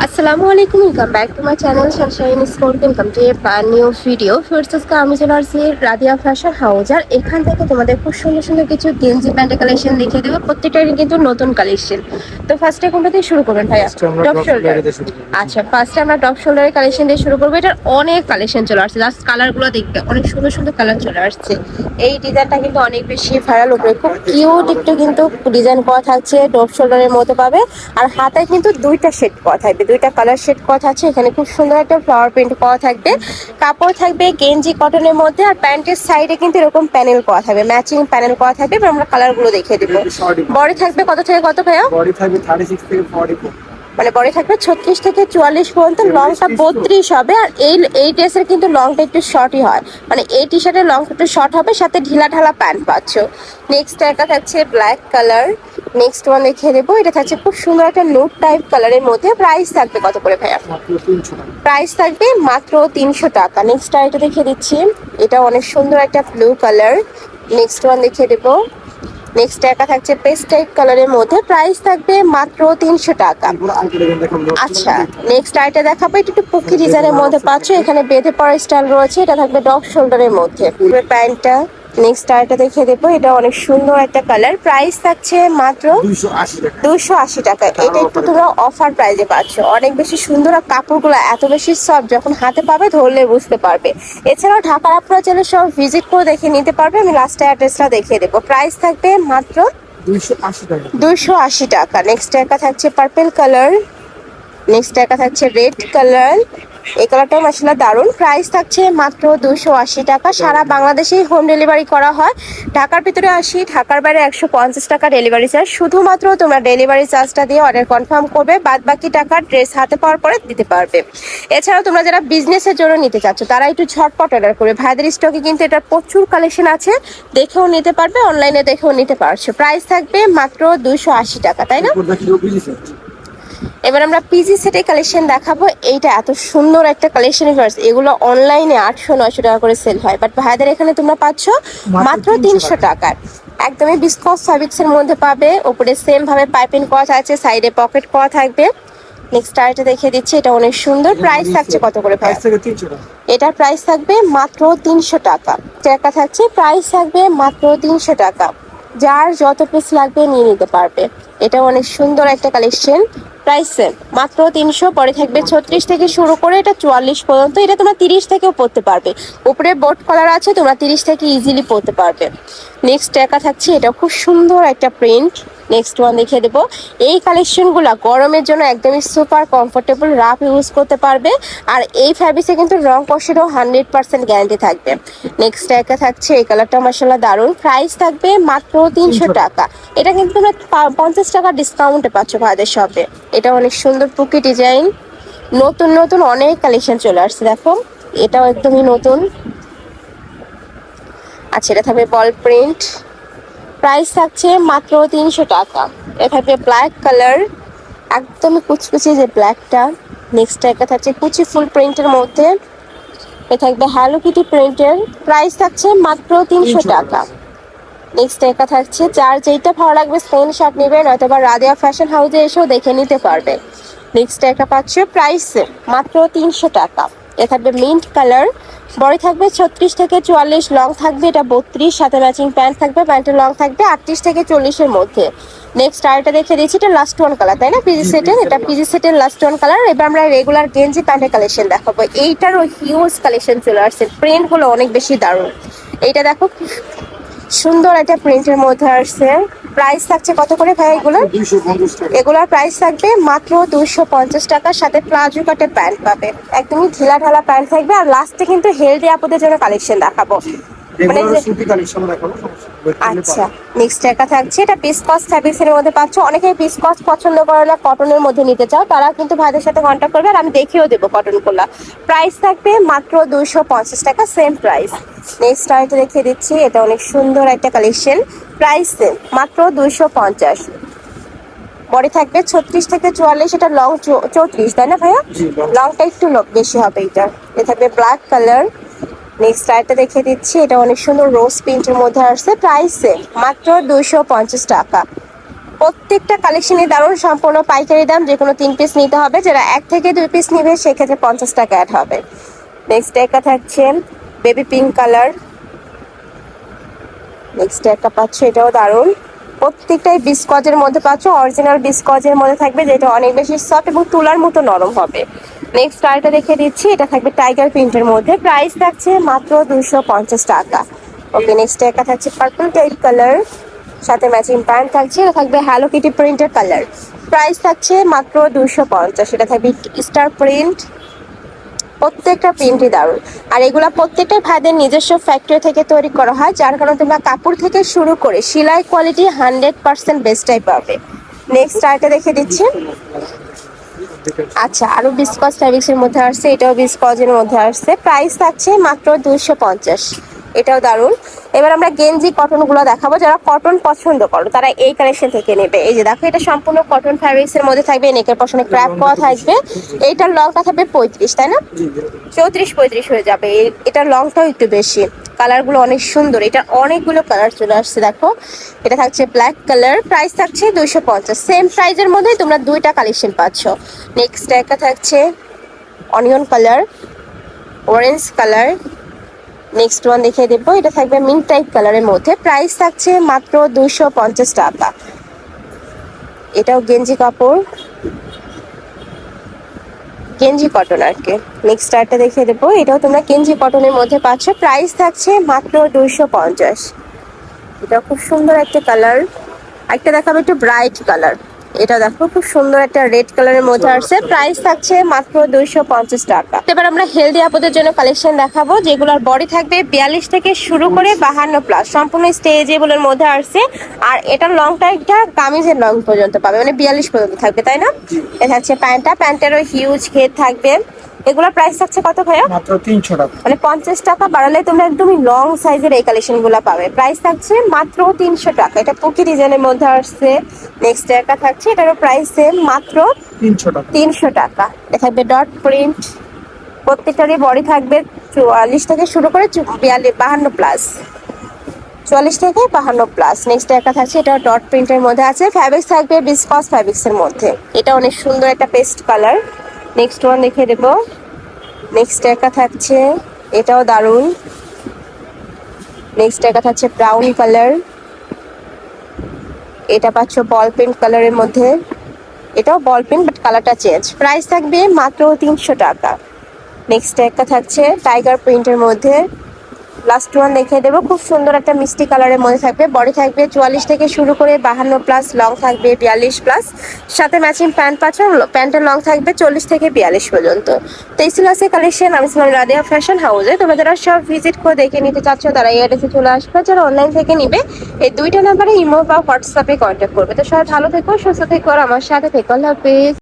আসসালামু আলাইকুম, welcome back to my channel Sunshine sport. Welcome to a new video. First আজকে আমি চলে আসছি রাদিয়া ফ্যাশন হাউস, আর এখান থেকে তোমাদের খুব সুন্দর সুন্দর কিছু গেঞ্জি প্যান্টের কালেকশন দেখিয়ে দেবো, প্রত্যেকটারই কিন্তু নতুন কালেকশন। তো ফার্স্টে কোনটা দিয়ে শুরু করবেন ভাইয়া? Top shoulder. আচ্ছা, ফার্স্টে আমরা টপ শোল্ডারের কালেকশন দিয়ে শুরু করবো। এটার অনেক কালেকশন চলে আসছে, জাস্ট কালারগুলো দেখবে অনেক সুন্দর সুন্দর কালার চলে আসছে। এই ডিজাইনটা কিন্তু অনেক বেশি ভাইরাল, উপরে খুব কিউট একটু কিন্তু ডিজাইন করা থাকছে, টপ শোল্ডারের মধ্যে পাবে। আর হাতে কিন্তু দুইটা শেড করা থাকবে, দুইটা কালার শেড করা আছে। এখানে খুব সুন্দর একটা ফ্লাওয়ার প্রিন্ট করা থাকবে, কাপড় থাকবে গেঞ্জি কটনের মধ্যে, আর প্যান্টের সাইডে কিন্তু এরকম প্যানেল করা থাকবে, ম্যাচিং প্যানেল করা থাকবে। এবার আমরা কালারগুলো দেখিয়ে দেবো। বডি থাকবে কত থেকে কত ভাইয়া? বডি থাকবে 36 থেকে 44, মানে বডি থাকবে 36 থেকে 44 পর্যন্ত, লংটা 32 হবে। আর এই ড্রেসের কিন্তু লংটা একটু শর্টই হয়, মানে এই টি শার্টের লংটা একটু শর্ট হবে, সাথে ঢিলা ঢালা প্যান্ট পাচ্ছ। নেক্সট একটা থাকছে ব্ল্যাক কালার। নেক্সট ওয়ান দেখিয়ে দেবো, এটা থাকছে খুব সুন্দর একটা নুট টাইপ কালারের মধ্যে। প্রাইস থাকবে কত করে ভাইয়া? মাত্র 300 টাকা। প্রাইস থাকবে মাত্র 300 টাকা। নেক্সট আইটা দেখিয়ে দিচ্ছি, এটা অনেক সুন্দর একটা ব্লু কালার। নেক্সট ওয়ান দেখিয়ে দেবো। নেক্সট একটা থাকছে পেস্ট টাইপ কালারের মধ্যে, প্রাইস থাকবে মাত্র 300 টাকা। আচ্ছা, নেক্সট আইটা দেখাবো, এটা একটু পুকি ডিজাইনের মধ্যে পাচ্ছ, এখানে বেঁধে পড়া স্টাইল রয়েছে। এটা থাকবে ডগ শোল্ডারের মধ্যে প্যান্টটা। নেক্সট আইটা দেখিয়ে দেবো, এটা অনেক সুন্দর একটা কালার, প্রাইস থাকছে মাত্র 280 টাকা। এটা একটু তোমরা অফার প্রাইসে পাচ্ছ, অনেক বেশি সুন্দর। আর কাপড়গুলো এত বেশি সফট, যখন হাতে পাবে ধরলে বুঝতে পারবে। এছাড়াও ঢাকার আপনারা চাইলে সব ভিজিট করে দেখে নিতে পারবে। আমি লাস্টে অ্যাড্রেসটা দেখিয়ে দেবো। প্রাইস থাকবে মাত্র 280 টাকা। নেক্সট একটা থাকছে পার্পল কালার। নেক্সট একটা থাকছে রেড কালার। এই কালারটাও মাসাল্লাহ দারুণ। প্রাইস থাকছে মাত্র 280 টাকা। সারা বাংলাদেশেই হোম ডেলিভারি করা হয়। ঢাকার ভিতরে 80, ঢাকার বাইরে 150 টাকা ডেলিভারি চার্জ। শুধুমাত্র তোমরা ডেলিভারি চার্জটা দিয়ে অর্ডার কনফার্ম করবে, বাদ বাকি টাকা ড্রেস হাতে পাওয়ার পরে দিতে পারবে। এছাড়াও তোমরা যারা বিজনেসের জন্য নিতে চাচ্ছ, তারা একটু ঝটপট অর্ডার করবে। ভাইদের স্টকে কিন্তু এটার প্রচুর কালেকশন আছে, দেখেও নিতে পারবে, অনলাইনে দেখেও নিতে পারছো। প্রাইস থাকবে মাত্র 280 টাকা, তাই না? এবার আমরা পিজি সেটের কালেকশন দেখাবো। এইটা এত সুন্দর একটা কালেকশন, এগুলো অনলাইনে 800-900 টাকা করে সেল হয়, বাট ভাইদের এখানে তোমরা পাচ্ছ মাত্র 300 টাকার। একদমই বিস্কস ফ্যাব্রিক্স এর মধ্যে পাবে, উপরে সেম ভাবে পাইপিং করা আছে, সাইডে পকেট করা থাকবে। নেক্সট আইটা দেখিয়ে দিচ্ছি, এটা অনেক সুন্দর। প্রাইস থাকছে কত করে ভাই? এটার প্রাইস থাকবে মাত্র 300 টাকা। টাকা থাকছে, প্রাইস থাকবে মাত্র 300 টাকা। যার যত পিস লাগবে নিয়ে নিতে পারবে। এটা অনেক সুন্দর একটা কালেকশন, প্রাইস সেম মাত্র 300। পরে থাকবে 36 থেকে শুরু করে এটা 44 পর্যন্ত। এটা তোমরা 30 থেকেও পড়তে পারবে, উপরে বোর্ড কলার আছে, তোমরা 30 থেকে ইজিলি পড়তে পারবে। নেক্সট একা থাকছে, এটা খুব সুন্দর একটা প্রিন্ট। নেক্সট ওয়ান দেখিয়ে দেবো। এই কালেকশনগুলো গরমের জন্য একদমই সুপার কমফোর্টেবল, রাফ ইউজ করতে পারবে। আর এই ফ্যাব্রিক্সে কিন্তু রং কষেরও 100% গ্যারান্টি থাকবে। নেক্সট একা থাকছে, এই কালারটা মাসাল্লাহ দারুণ। প্রাইস থাকবে মাত্র 300 টাকা। এটা কিন্তু তোমরা 50 টাকা ডিসকাউন্টে পাচ্ছ ভাইদের শপে। এটা অনেক সুন্দর পুকি ডিজাইন, নতুন নতুন অনেক কালেকশন চলে আসছে, দেখো এটাও একদমই নতুন। আচ্ছা, এটা থাকবে বল প্রিন্ট, প্রাইস থাকছে মাত্র 300 টাকা। এটা থাকবে ব্ল্যাক কালার, একদমই কুচকুচি যে ব্ল্যাকটা। নেক্সট একটা থাকছে কুচি ফুল প্রিন্টের মধ্যে, এটা থাকবে হ্যালো কিটি প্রিন্টের, প্রাইস থাকছে মাত্র 300 টাকা। নেক্সট একটা থাকছে, যার যেটা ভালো লাগবে স্ক্রিনশট নেবেন, অথবা রাদিয়া ফ্যাশন হাউসে এসেও দেখে নিতে পারবে। নেক্সট একটা পাচ্ছে প্রাইস মাত্র 300 টাকা। এ থাকবে মিন্ট কালার, বডি থাকবে 36 থেকে 44, লং থাকবে এটা 32, সাথে ম্যাচিং প্যান্ট থাকবে, প্যান্টের লং থাকবে 38 থেকে 40-এর মধ্যে। নেক্সট আরেকটা দেখে দিচ্ছি, এটা লাস্ট ওয়ান কালার, তাই না? পিজি সেটের, এটা পিজি সেটের লাস্ট ওয়ান কালার। এবার আমরা রেগুলার গেঞ্জি প্যান্টের কালেকশন দেখাবো। এইটারও হিউজ কালেকশন চলে আসছে, প্রিন্টগুলো অনেক বেশি দারুণ। এইটা দেখো, সুন্দর একটা প্রিন্টের মধ্যে আসছে। প্রাইস থাকছে কত করে ভাই এগুলো? এগুলোর প্রাইস থাকবে মাত্র 250 টাকা, সাথে প্লাজো কাটের প্যান্ট পাবে, একদমই ঢিলা ঢালা প্যান্ট থাকবে। আর লাস্টে কিন্তু হেলদি আপুদের জন্য কালেকশন দেখাবো। আচ্ছা, নেক্সট একটা থাকছে, এটা বিসকস ফ্যাব্রিক্স এর মধ্যে পাচ্ছ। অনেকে বিসকস পছন্দ করে না, কটনের মধ্যে নিতে চাও, তারা কিন্তু ভাইদের সাথে কন্ট্যাক্ট করবে, আর আমি দেখিয়েও দেবো কটনগুলো। প্রাইস থাকবে মাত্র 250 টাকা, সেম প্রাইস। নেক্সট আইটা দেখিয়ে দিচ্ছি, এটা অনেক সুন্দর একটা কালেকশন, প্রাইস সেম মাত্র 250। বডি থাকবে 36 থেকে 44, এটা লং 34, তাই না ভাইয়া? লংটা একটু বেশি হবে এটা। এটা থাকবে ব্ল্যাক কালার। নেক্সট আইটা দেখিয়ে দিচ্ছি, এটা অনেক সুন্দর রোজ প্রিন্টের মধ্যে আসছে, প্রাইস মাত্র 250 টাকা। প্রত্যেকটা কালেকশনই দারুণ, সম্পূর্ণ পাইকারি দাম, যে কোনো 3 পিস নিতে হবে। যারা 1 থেকে 2 পিস নিবে সেক্ষেত্রে 50 টাকা অ্যাড হবে। নেক্সট একটা থাকছে বেবি পিঙ্ক কালার। নেক্সট একটা পাচ্ছ, এটাও দারুণ। প্রত্যেকটাই বিস্কজের মধ্যে পাচ্ছ, অরিজিনাল বিস্কজের মধ্যে থাকবে, যেটা অনেক বেশি সফট এবং তুলার মতো নরম হবে। নেক্সট আরেকটা দেখে দিচ্ছি, এটা থাকবে টাইগার প্রিন্টের মধ্যে, প্রাইস থাকছে মাত্র 250 টাকা। ওকে, নেক্সট একটা থাকছে পার্পল টাইপ কালার, সাথে ম্যাচিং প্যান্ট থাকছে। এটা থাকবে হ্যালো কিটি প্রিন্টের কালার, প্রাইস থাকছে মাত্র 250। এটা থাকবে স্টার প্রিন্ট। প্রত্যেকটা প্রিন্টই দারুণ, আর এগুলা প্রত্যেকটা ভাইদের নিজস্ব ফ্যাক্টরি থেকে তৈরি করা হয়, যার কারণে তোমরা কাপড় থেকে শুরু করে সেলাই কোয়ালিটি 100% বেস্টটাই পাবে। নেক্সট আরেকটা দেখে দিচ্ছি। আচ্ছা, আরো বিসকজ ফ্যাব্রিক্স এর মধ্যে আসছে, এটাও বিসকজের মধ্যে আসছে, প্রাইস থাকছে মাত্র 250। এটাও দারুণ। এবার আমরা গেঞ্জি কটন গুলো দেখাবো, যারা কটন পছন্দ করো তারা এই কালেকশন থেকে নেবে। এই যে দেখো, এটা সম্পূর্ণ কটন ফ্যাব্রিক্স এর মধ্যে থাকবে, নেকের পশনে ক্র্যাপ করা থাকবে। এইটার লংটা থাকবে 35, তাই না? 34-35 হয়ে যাবে। এটার লংটাও একটু বেশি। কালার গুলো অনেক সুন্দর, এটা অনেকগুলো কালার চলে আসছে। দেখো, এটা থাকছে ব্ল্যাক কালার, প্রাইস থাকছে 250। সেম প্রাইজের মধ্যে তোমরা দুইটা কালেকশন পাচ্ছ। নেক্সট একটা থাকছে onion colour, orange colour. Next one দেখিয়ে দেবো, এটা থাকবে মিন্ট টাইপ কালারের মধ্যে, প্রাইস থাকছে মাত্র 250 টাকা। এটাও গেঞ্জি কাপড়, গেঞ্জি কটন আর কি। নেক্সট আরটা দেখিয়ে দেবো, এটাও তোমরা গেঞ্জি কটনের মধ্যে পাচ্ছ, প্রাইস থাকছে মাত্র 250। এটা খুব সুন্দর একটা কালার। একটা দেখাবো একটু ব্রাইট কালার, এটা দেখো খুব সুন্দর একটা রেড কালারের মধ্যে আসছে, প্রাইস থাকছে মাত্র 250 টাকা। এবার আমরা হেলদি আপুদের জন্য কালেকশন দেখাবো, যেগুলোর বডি থাকবে 42 থেকে শুরু করে 52 প্লাস, সম্পূর্ণ স্ট্রেচেবলের মধ্যে আসছে। আর এটার লংটা একটা কামিজের লং পর্যন্ত পাবে, মানে 42 পর্যন্ত থাকবে, তাই না? এটা হচ্ছে প্যান্টটা, প্যান্টেরও হিউজ ঘের থাকবে। এগুলোর প্রাইস থাকছে কত ভাইয়া? মাত্র 300 টাকা। মানে 50 টাকা বাড়ালে তোমরা একদমই লং সাইজের এই কালেকশন গুলো পাবে। প্রাইস থাকছে মাত্র 300 টাকা। এটা পুকি ডিজাইনের মধ্যে আসছে। নেক্সট একটা থাকছে, এটারও প্রাইস সেম, মাত্র 300 টাকা। 300 টাকা। এটা থাকবে ডট প্রিন্ট, প্রত্যেকটারই বডি থাকবে 44 থেকে শুরু করে 52 প্লাস, 44 থেকে 52 প্লাস। নেক্সট একটা থাকছে, এটা ডট প্রিন্টের মধ্যে আছে, ফ্যাব্রিক্স থাকবে বিসকস ফ্যাব্রিক্স এর মধ্যে। এটা অনেক সুন্দর একটা পেস্ট কালার। নেক্সট ওয়ান দেখে দেবো। নেক্সট একটা থাকছে, এটাও দারুণ। নেক্সট একটা থাকছে ব্রাউন কালার, এটা পাচ্ছ বল পেন্ট কালারের মধ্যে। এটাও বল পেন, বাট কালারটা চেঞ্জ। প্রাইস থাকবে মাত্র 300 টাকা। নেক্সট একটা থাকছে টাইগার প্রিন্টের মধ্যে। লাস্ট ওয়ান দেখিয়ে দেবো, খুব সুন্দর একটা মিষ্টি কালারের মধ্যে থাকবে, বডি থাকবে 44 থেকে শুরু করে 52 প্লাস, লং থাকবে 42 প্লাস, সাথে ম্যাচিং প্যান্ট পাচ্ছ, প্যান্টের লং থাকবে 40 থেকে 42 পর্যন্ত। তো এই ছিল আজকে কালেকশন। আমি ছিলাম রাদিয়া ফ্যাশন হাউসে। তোমরা যারা সব ভিজিট করে দেখে নিতে চাচ্ছ তারা এই অ্যাড্রেসে চলে আসবে, যারা অনলাইন থেকে নিবে এই দুইটা নাম্বারে ইমো বা হোয়াটসঅ্যাপে কন্ট্যাক্ট করবে। তো সবাই ভালো থেকো, সুস্থ থেকো, আর আমার সাথে থেকো। আল্লাহ হাফেজ।